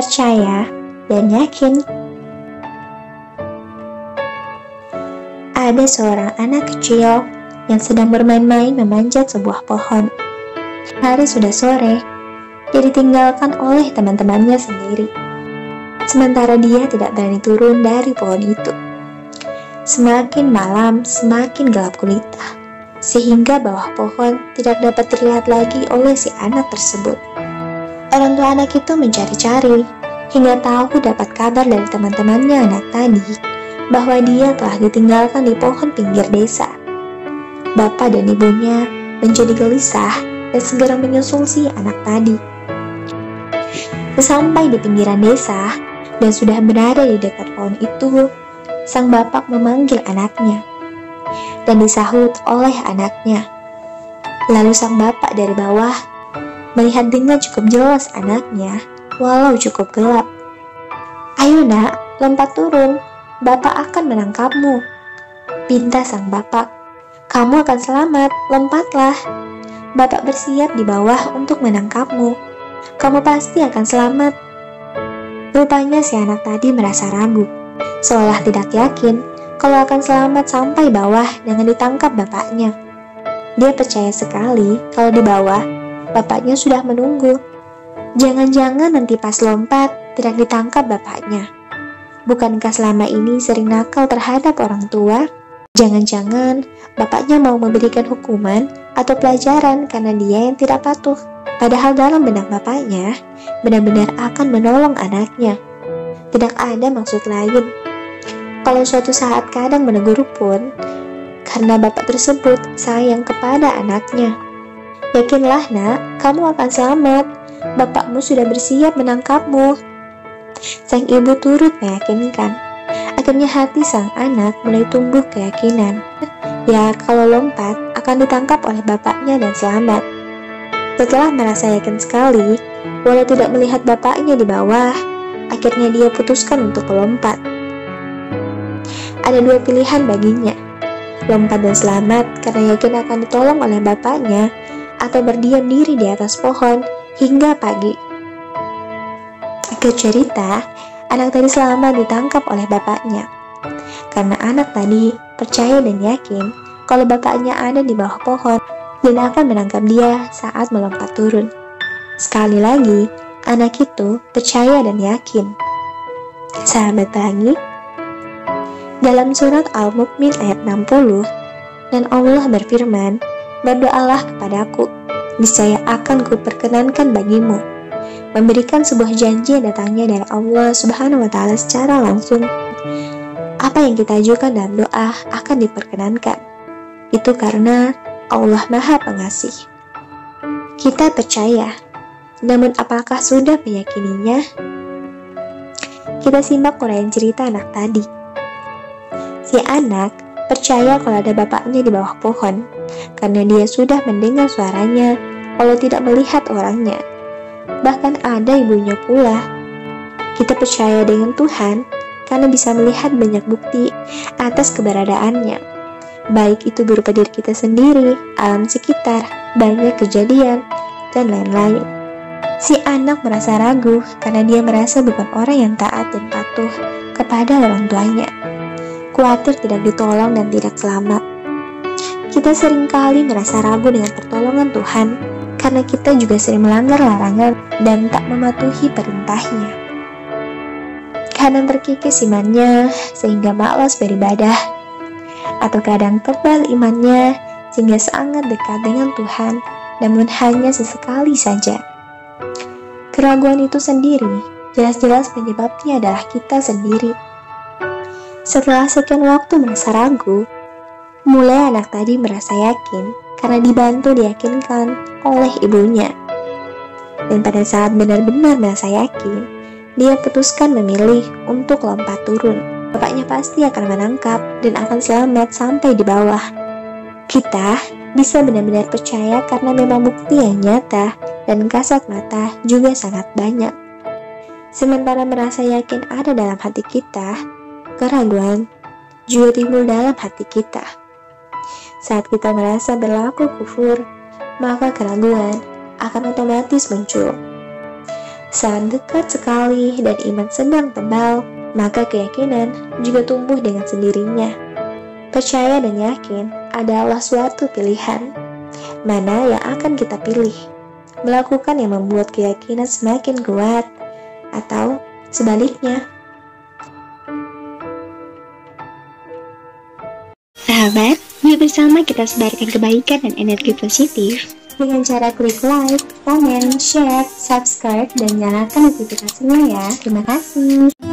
percaya, dan yakin. Ada seorang anak kecil yang sedang bermain-main memanjat sebuah pohon. Hari sudah sore, dia ditinggalkan oleh teman-temannya sendiri. Sementara dia tidak berani turun dari pohon itu. Semakin malam, semakin gelap gulita, sehingga bawah pohon tidak dapat terlihat lagi oleh si anak tersebut. Orang tua anak itu mencari-cari, hingga tahu dapat kabar dari teman-temannya anak tadi, bahwa dia telah ditinggalkan di pohon pinggir desa. Bapak dan ibunya menjadi gelisah dan segera menyusul si anak tadi. Sesampai di pinggiran desa dan sudah berada di dekat pohon itu, sang bapak memanggil anaknya dan disahut oleh anaknya. Lalu sang bapak dari bawah melihat dengan cukup jelas anaknya, walau cukup gelap. "Ayo nak, lompat turun, bapak akan menangkapmu," pinta sang bapak. "Kamu akan selamat, lompatlah. Bapak bersiap di bawah untuk menangkapmu. Kamu pasti akan selamat." Rupanya si anak tadi merasa ragu, seolah tidak yakin kalau akan selamat sampai bawah dengan ditangkap bapaknya. Dia percaya sekali kalau di bawah, bapaknya sudah menunggu. Jangan-jangan nanti pas lompat, tidak ditangkap bapaknya. Bukankah selama ini sering nakal terhadap orang tua? Jangan-jangan bapaknya mau memberikan hukuman atau pelajaran karena dia yang tidak patuh. Padahal dalam benak bapaknya, benar-benar akan menolong anaknya. Tidak ada maksud lain. Kalau suatu saat kadang menegur pun, karena bapak tersebut sayang kepada anaknya. "Yakinlah nak, kamu akan selamat. Bapakmu sudah bersiap menangkapmu." Sang ibu turut meyakinkan. Akhirnya hati sang anak mulai tumbuh keyakinan. Ya, kalau lompat akan ditangkap oleh bapaknya dan selamat. Setelah merasa yakin sekali, walau tidak melihat bapaknya di bawah, akhirnya dia putuskan untuk melompat. Ada dua pilihan baginya, lompat dan selamat karena yakin akan ditolong oleh bapaknya, atau berdiam diri di atas pohon hingga pagi. Ikut cerita, anak tadi selamat ditangkap oleh bapaknya, karena anak tadi percaya dan yakin kalau bapaknya ada di bawah pohon dan akan menangkap dia saat melompat turun. Sekali lagi, anak itu percaya dan yakin. Sahabat Pelangi, dalam surat Al-Mu'min ayat 60, dan Allah berfirman, "Berdoalah kepadaku, niscaya akan kuperkenankan bagimu," memberikan sebuah janji yang datangnya dari Allah Subhanahu wa Ta'ala secara langsung. Apa yang kita ajukan dalam doa akan diperkenankan. Itu karena Allah Maha Pengasih. Kita percaya, namun apakah sudah meyakininya? Kita simak uraian cerita anak tadi. Si anak percaya kalau ada bapaknya di bawah pohon, karena dia sudah mendengar suaranya, walau tidak melihat orangnya. Bahkan ada ibunya pula. Kita percaya dengan Tuhan, karena bisa melihat banyak bukti atas keberadaannya. Baik itu berupa diri kita sendiri, alam sekitar, banyak kejadian, dan lain-lain. Si anak merasa ragu karena dia merasa bukan orang yang taat dan patuh kepada orang tuanya. Khawatir tidak ditolong dan tidak selamat. Kita seringkali merasa ragu dengan pertolongan Tuhan karena kita juga sering melanggar larangan dan tak mematuhi perintahnya. Kadang terkikis imannya sehingga malas beribadah, atau kadang tebal imannya sehingga sangat dekat dengan Tuhan, namun hanya sesekali saja. Keraguan itu sendiri jelas-jelas penyebabnya adalah kita sendiri. Setelah sekian waktu merasa ragu, mulai anak tadi merasa yakin karena dibantu diyakinkan oleh ibunya. Dan pada saat benar-benar merasa yakin, dia putuskan memilih untuk lompat turun. Bapaknya pasti akan menangkap dan akan selamat sampai di bawah. Kita bisa benar-benar percaya karena memang bukti yang nyata dan kasat mata juga sangat banyak. Sementara merasa yakin ada dalam hati kita, keraguan juga timbul dalam hati kita. Saat kita merasa berlaku kufur, maka keraguan akan otomatis muncul. sangat dekat sekali dan iman sedang tebal, maka keyakinan juga tumbuh dengan sendirinya. Percaya dan yakin adalah suatu pilihan. Mana yang akan kita pilih? Melakukan yang membuat keyakinan semakin kuat, atau sebaliknya? Sahabat, yuk bersama kita sebarkan kebaikan dan energi positif dengan cara klik like, comment, share, subscribe, dan nyalakan notifikasinya ya. Terima kasih.